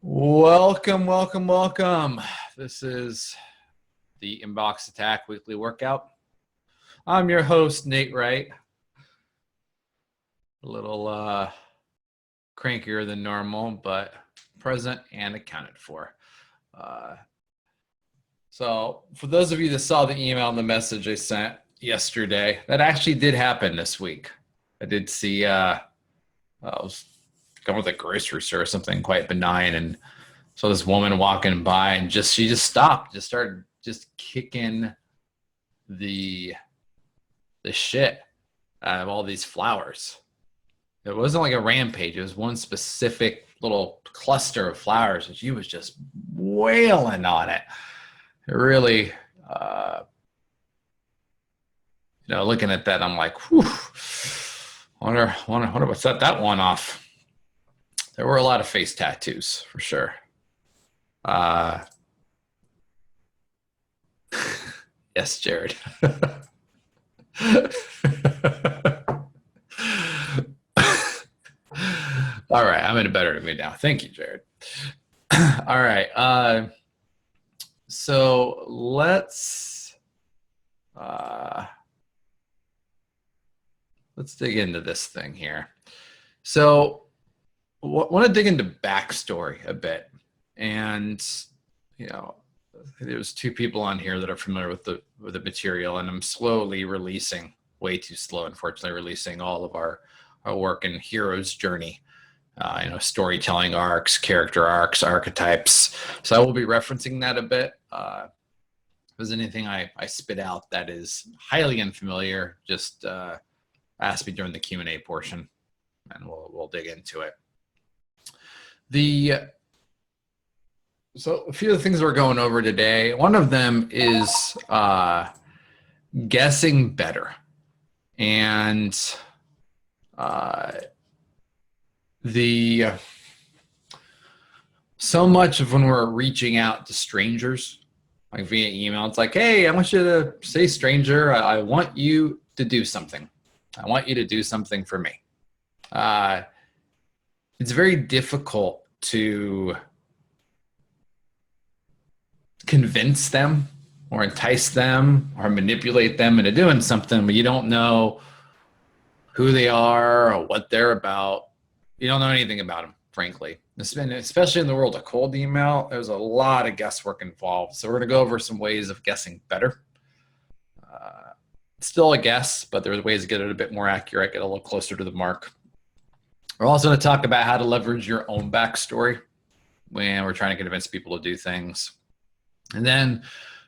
Welcome, welcome, welcome. This is the Inbox Attack Weekly Workout. I'm your host, Nate Wright. A little crankier than normal, but present and accounted for. So for those of you that saw the email and the message I sent yesterday, that actually did happen this week. I did see, I was going to the grocery store or something quite benign, and so this woman walking by and she just stopped, just started just kicking the shit out of all these flowers. It wasn't like a rampage. It was one specific little cluster of flowers, and she was just wailing on it. It really, looking at that, I'm like, whew, wonder what set that one off. There were a lot of face tattoos for sure. Yes, Jared. All right, I'm in a better mood now. Thank you, Jared. All right. So let's dig into this thing here. So want to dig into backstory a bit, and there's two people on here that are familiar with the material, and I'm slowly releasing, way too slow, unfortunately, releasing all of our work in hero's journey. Storytelling arcs, character arcs, archetypes. So I will be referencing that a bit. If there's anything I spit out that is highly unfamiliar, just ask me during the Q&A portion, and we'll dig into it. So a few of the things we're going over today, one of them is guessing better. And so much of when we're reaching out to strangers, like via email, it's like, hey, I want you to say stranger, I want you to do something. I want you to do something for me. It's very difficult to convince them or entice them or manipulate them into doing something, but you don't know who they are or what they're about. You don't know anything about them, frankly. Especially in the world of cold email, there's a lot of guesswork involved. So we're going to go over some ways of guessing better. Still a guess, but there's ways to get it a bit more accurate, get a little closer to the mark. We're also going to talk about how to leverage your own backstory when we're trying to convince people to do things. And then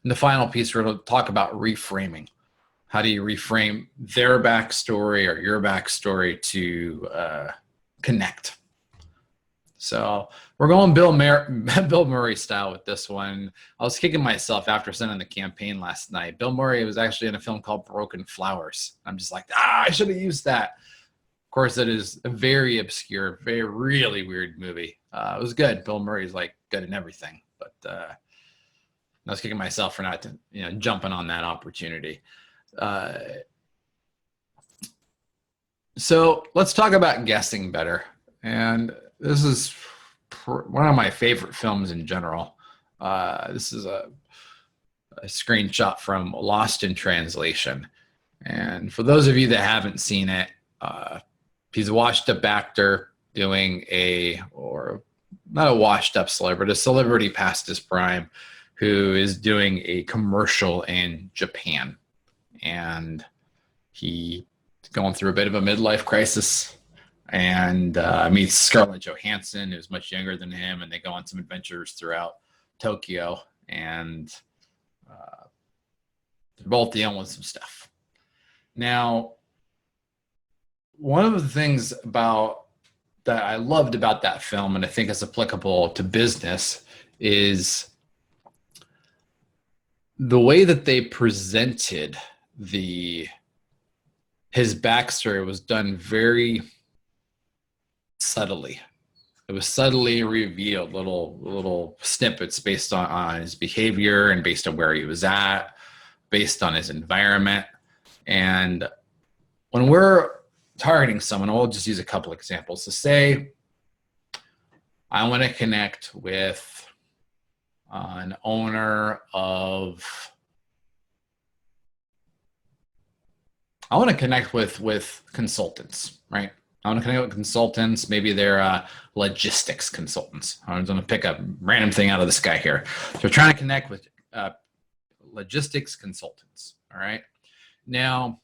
in the final piece, we're going to talk about reframing. How do you reframe their backstory or your backstory to connect? So we're going Bill Murray style with this one. I was kicking myself after sending the campaign last night. Bill Murray was actually in a film called Broken Flowers. I'm just like, I should have used that. Of course, it is a very obscure, really weird movie. It was good. Bill Murray's like good in everything, but I was kicking myself for not jumping on that opportunity. So let's talk about guessing better. And this is one of my favorite films in general. This is a screenshot from Lost in Translation. And for those of you that haven't seen it, he's a washed up actor doing not a washed up celebrity, but a celebrity past his prime who is doing a commercial in Japan. And he's going through a bit of a midlife crisis, and meets Scarlett Johansson, who's much younger than him, and they go on some adventures throughout Tokyo, and they're both dealing with some stuff. Now, one of the things that I loved about that film, and I think is applicable to business, is the way that they presented his backstory was done very subtly. It was subtly revealed, little snippets based on his behavior and based on where he was at, based on his environment. And when we're targeting someone, we'll just use a couple examples to say I want to connect with an owner of, I want to connect with consultants, right? I want to connect with consultants. Maybe they're logistics consultants. I'm going to pick a random thing out of the sky here. So we're trying to connect with logistics consultants. All right. Now,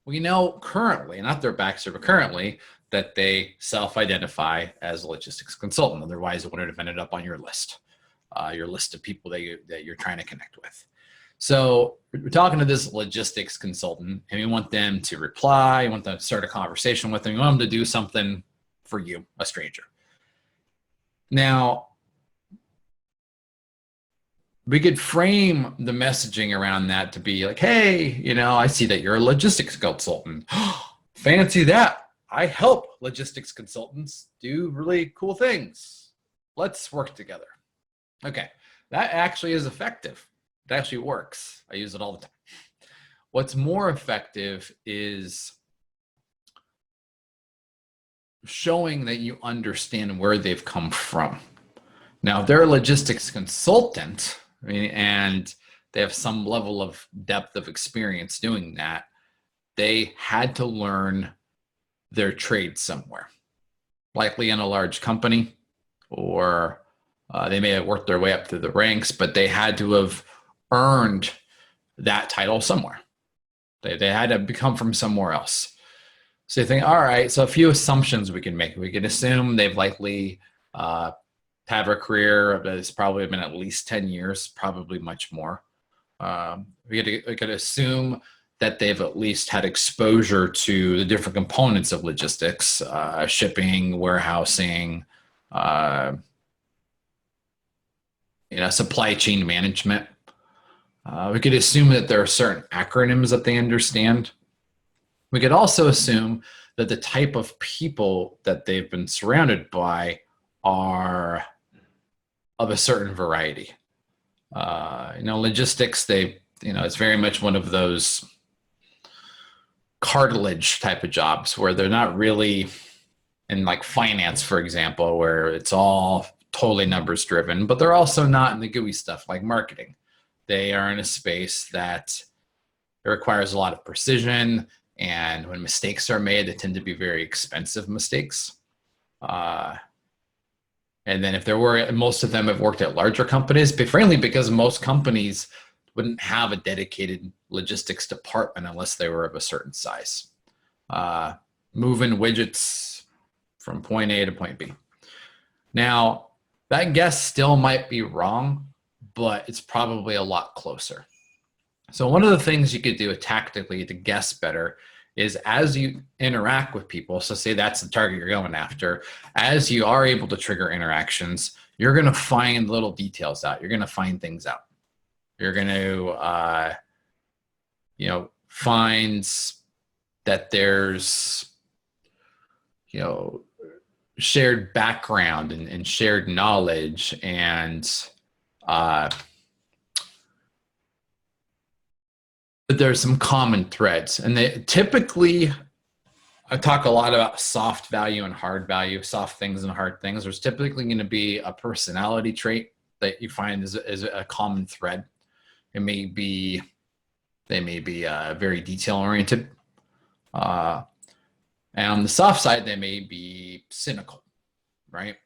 we know currently, not their backstory, but currently, that they self-identify as a logistics consultant. Otherwise, it wouldn't have ended up on your list of people that you're trying to connect with. So we're talking to this logistics consultant, and we want them to reply. We want them to start a conversation with them. We want them to do something for you, a stranger. Now, we could frame the messaging around that to be like, hey, I see that you're a logistics consultant. Fancy that. I help logistics consultants do really cool things. Let's work together. Okay, that actually is effective. It actually works. I use it all the time. What's more effective is showing that you understand where they've come from. Now, if they're a logistics consultant, and they have some level of depth of experience doing that, they had to learn their trade somewhere, likely in a large company, or they may have worked their way up through the ranks, but they had to have earned that title somewhere. They had to come from somewhere else. So you think, all right, so a few assumptions we can make. We can assume they've likely have a career that's probably been at least 10 years, probably much more. We could assume that they've at least had exposure to the different components of logistics, shipping, warehousing, supply chain management. We could assume that there are certain acronyms that they understand. We could also assume that the type of people that they've been surrounded by are of a certain variety. Logistics, it's very much one of those cartilage type of jobs where they're not really in like finance, for example, where it's all totally numbers driven, but they're also not in the gooey stuff like marketing. They are in a space that it requires a lot of precision, and when mistakes are made, they tend to be very expensive mistakes. And then if there were, most of them have worked at larger companies, but frankly, because most companies wouldn't have a dedicated logistics department unless they were of a certain size. Moving widgets from point A to point B. Now, that guess still might be wrong, but it's probably a lot closer. So one of the things you could do tactically to guess better is as you interact with people, so say that's the target you're going after, as you are able to trigger interactions, you're going to find little details out. You're going to find things out. You're going to, find that there's, shared background and shared knowledge and there's some common threads. And they typically, I talk a lot about soft value and hard value, soft things and hard things. There's typically going to be a personality trait that you find is a common thread. They may be very detail oriented. And on the soft side, they may be cynical, right?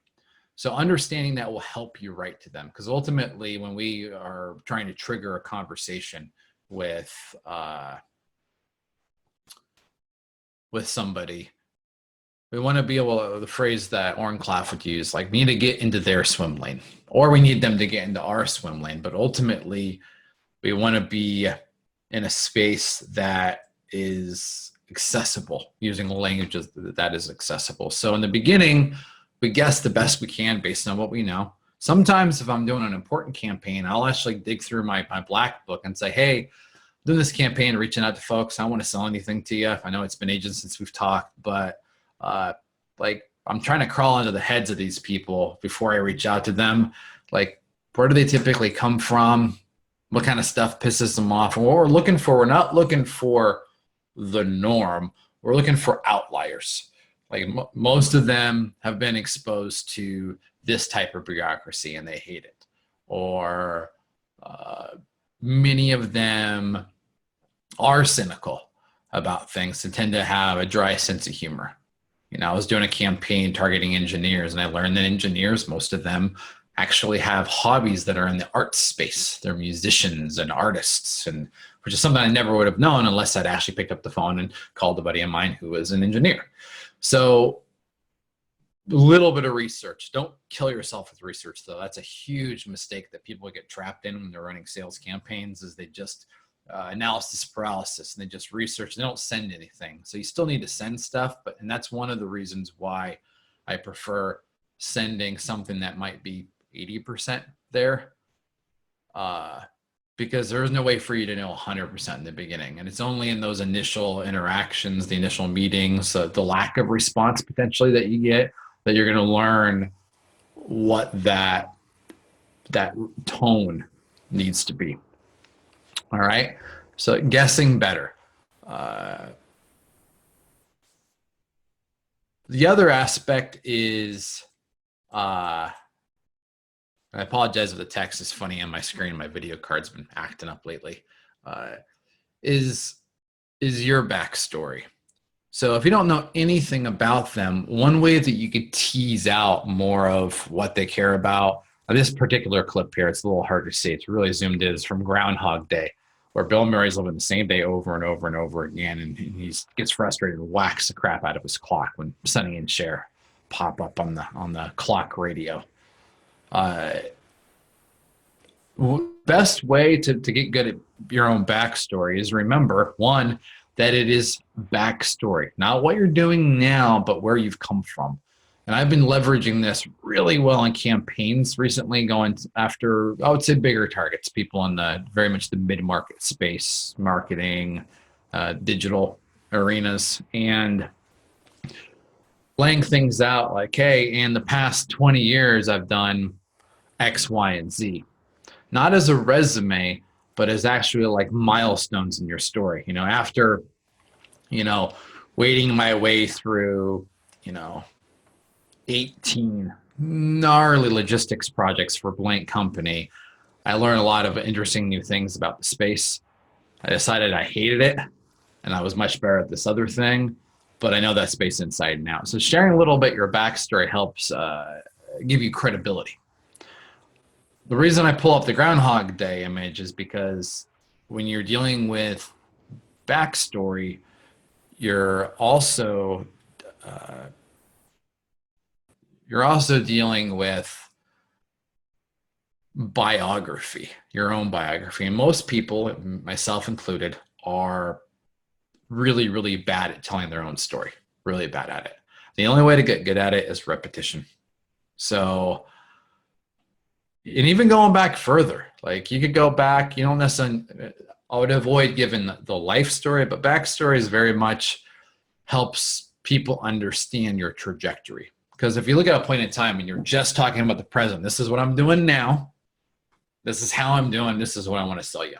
So understanding that will help you write to them, because ultimately when we are trying to trigger a conversation with somebody, we want to be able to, the phrase that Oren Klaff would use, like, we need to get into their swim lane, or we need them to get into our swim lane. But ultimately, we want to be in a space that is accessible, using the language that is accessible. So in the beginning, we guess the best we can based on what we know. Sometimes if I'm doing an important campaign, I'll actually dig through my black book and say, hey, I'm doing this campaign, reaching out to folks. I don't want to sell anything to you. I know it's been ages since we've talked, but I'm trying to crawl into the heads of these people before I reach out to them. Like, where do they typically come from? What kind of stuff pisses them off? And what we're looking for, we're not looking for the norm. We're looking for outliers. Like most of them have been exposed to this type of bureaucracy and they hate it. Or many of them are cynical about things and tend to have a dry sense of humor. You know, I was doing a campaign targeting engineers, and I learned that engineers, most of them, actually have hobbies that are in the arts space. They're musicians and artists, and which is something I never would have known unless I'd actually picked up the phone and called a buddy of mine who was an engineer. So a little bit of research. Don't kill yourself with research, though. That's a huge mistake that people get trapped in when they're running sales campaigns, is they just analysis paralysis, and they just research. They don't send anything. So you still need to send stuff, and that's one of the reasons why I prefer sending something that might be 80% there, because there's no way for you to know 100% in the beginning. And it's only in those initial interactions, the initial meetings, the lack of response potentially that you get, that you're going to learn what that tone needs to be. All right. So guessing better. The other aspect is, I apologize if the text is funny on my screen. My video card's been acting up lately. Is your backstory. So if you don't know anything about them, one way that you could tease out more of what they care about, this particular clip here, it's a little hard to see. It's really zoomed in. It's from Groundhog Day, where Bill Murray's living the same day over and over and over again, and he gets frustrated and whacks the crap out of his clock when Sonny and Cher pop up on the clock radio. Best way to get good at your own backstory is, remember, one, that it is backstory, not what you're doing now, but where you've come from. And I've been leveraging this really well in campaigns recently, going after, I would say, bigger targets, people in the very much the mid-market space, marketing, digital arenas, and laying things out like, hey, in the past 20 years, I've done X, Y, and Z. Not as a resume, but as actually like milestones in your story. You know, after, wading my way through, 18 gnarly logistics projects for blank company, I learned a lot of interesting new things about the space. I decided I hated it, and I was much better at this other thing, but I know that space inside and out. So sharing a little bit your backstory helps give you credibility. The reason I pull up the Groundhog Day image is because when you're dealing with backstory, you're also dealing with biography, your own biography. And most people, myself included, are really, really bad at telling their own story, really bad at it. The only way to get good at it is repetition. So, and even going back further, like you could go back, you don't necessarily, I would avoid giving the life story, but backstory is very much helps people understand your trajectory. Because if you look at a point in time and you're just talking about the present, this is what I'm doing now, this is how I'm doing, this is what I want to sell you.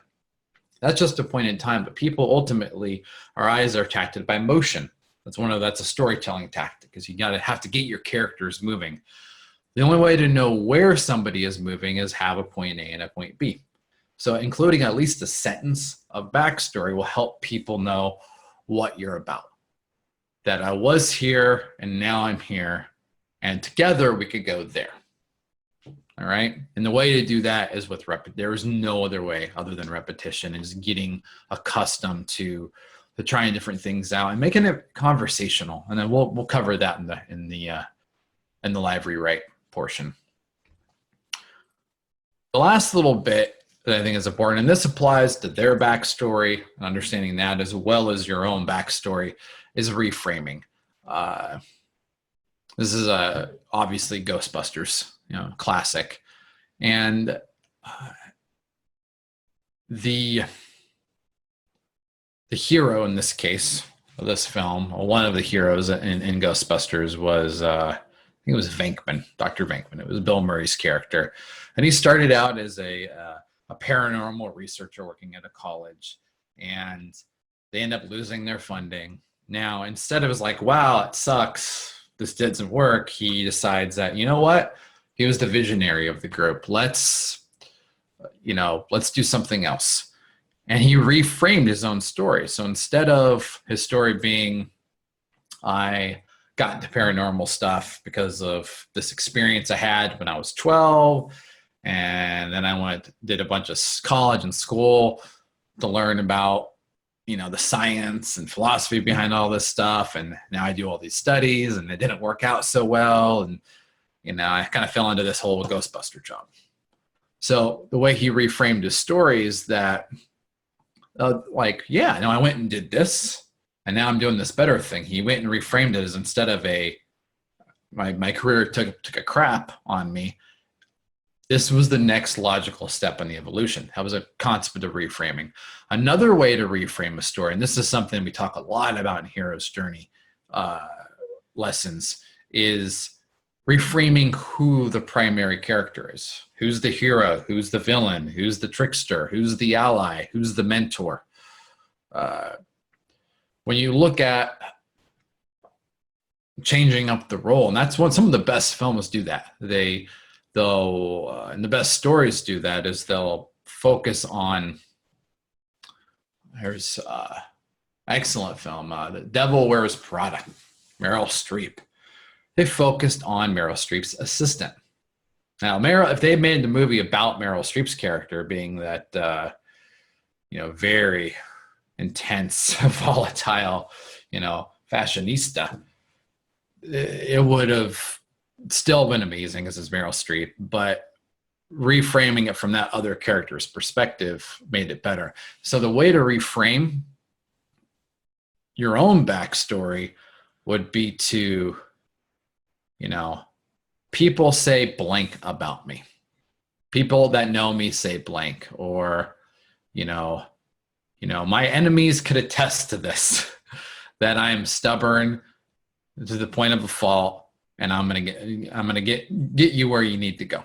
That's just a point in time, but people ultimately, our eyes are attracted by motion. That's a storytelling tactic, because you have to get your characters moving. The only way to know where somebody is moving is have a point A and a point B. So including at least a sentence of backstory will help people know what you're about. That I was here and now I'm here, and together we could go there. All right. And the way to do that is with there is no other way other than repetition, and just getting accustomed to trying different things out and making it conversational. And then we'll cover that in the live rewrite portion. The last little bit that I think is important, and this applies to their backstory and understanding that as well as your own backstory, is reframing. This is obviously Ghostbusters, classic. And the hero in this case of this film, one of the heroes in Ghostbusters was, I think it was Venkman, Dr. Venkman. It was Bill Murray's character. And he started out as a paranormal researcher working at a college, and they end up losing their funding. Now, instead of it's like, wow, it sucks, this doesn't work, he decides that, you know what? He was the visionary of the group. Let's do something else. And he reframed his own story. So instead of his story being, I got into paranormal stuff because of this experience I had when I was 12, and then did a bunch of college and school to learn about the science and philosophy behind all this stuff, and now I do all these studies and it didn't work out so well, and I kind of fell into this whole Ghostbuster job. So the way he reframed his story is that I went and did this, and now I'm doing this better thing. He went and reframed it as, instead of my career took a crap on me, this was the next logical step in the evolution. That was a concept of reframing. Another way to reframe a story, and this is something we talk a lot about in Hero's Journey lessons, is reframing who the primary character is. Who's the hero? Who's the villain? Who's the trickster? Who's the ally? Who's the mentor? When you look at changing up the role, and that's what some of the best films do that. And the best stories do that, is they'll focus on, there's excellent film, The Devil Wears Prada, Meryl Streep. They focused on Meryl Streep's assistant. Now, if they made the movie about Meryl Streep's character being that, very intense, volatile, fashionista, it would have still been amazing because it's Meryl Streep, but reframing it from that other character's perspective made it better. So the way to reframe your own backstory would be to, people say blank about me. People that know me say blank, or, my enemies could attest to this, that I'm stubborn to the point of a fault, and I'm gonna get you where you need to go.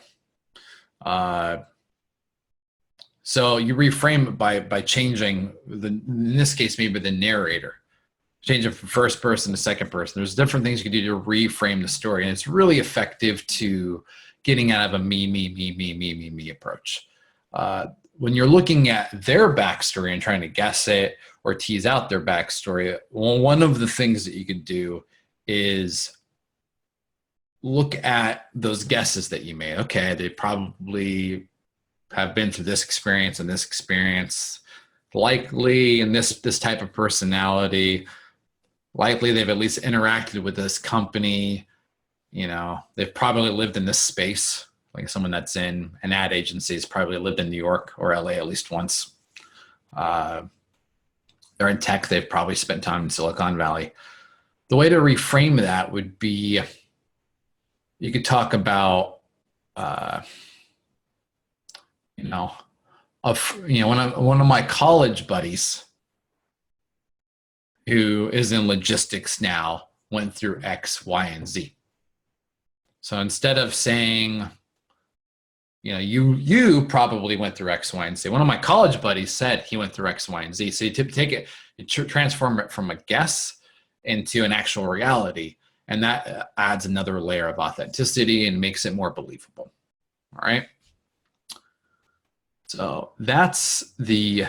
So you reframe it by changing in this case, maybe the narrator. Change it from first person to second person. There's different things you can do to reframe the story, and it's really effective to getting out of a me approach. When you're looking at their backstory and trying to guess it or tease out their backstory, one of the things that you could do is look at those guesses that you made. Okay, they probably have been through this experience and this experience, likely in this type of personality, likely they've at least interacted with this company, they've probably lived in this space, like someone that's in an ad agency has probably lived in New York or LA at least once. They're in tech, they've probably spent time in Silicon Valley. The way to reframe that would be, you could talk about, one of my college buddies who is in logistics now went through X, Y, and Z. So instead of saying, you probably went through X, Y, and Z, one of my college buddies said he went through X, Y, and Z. So you take it, transform it from a guess into an actual reality. And that adds another layer of authenticity and makes it more believable. All right. So that's the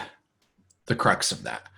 crux of that.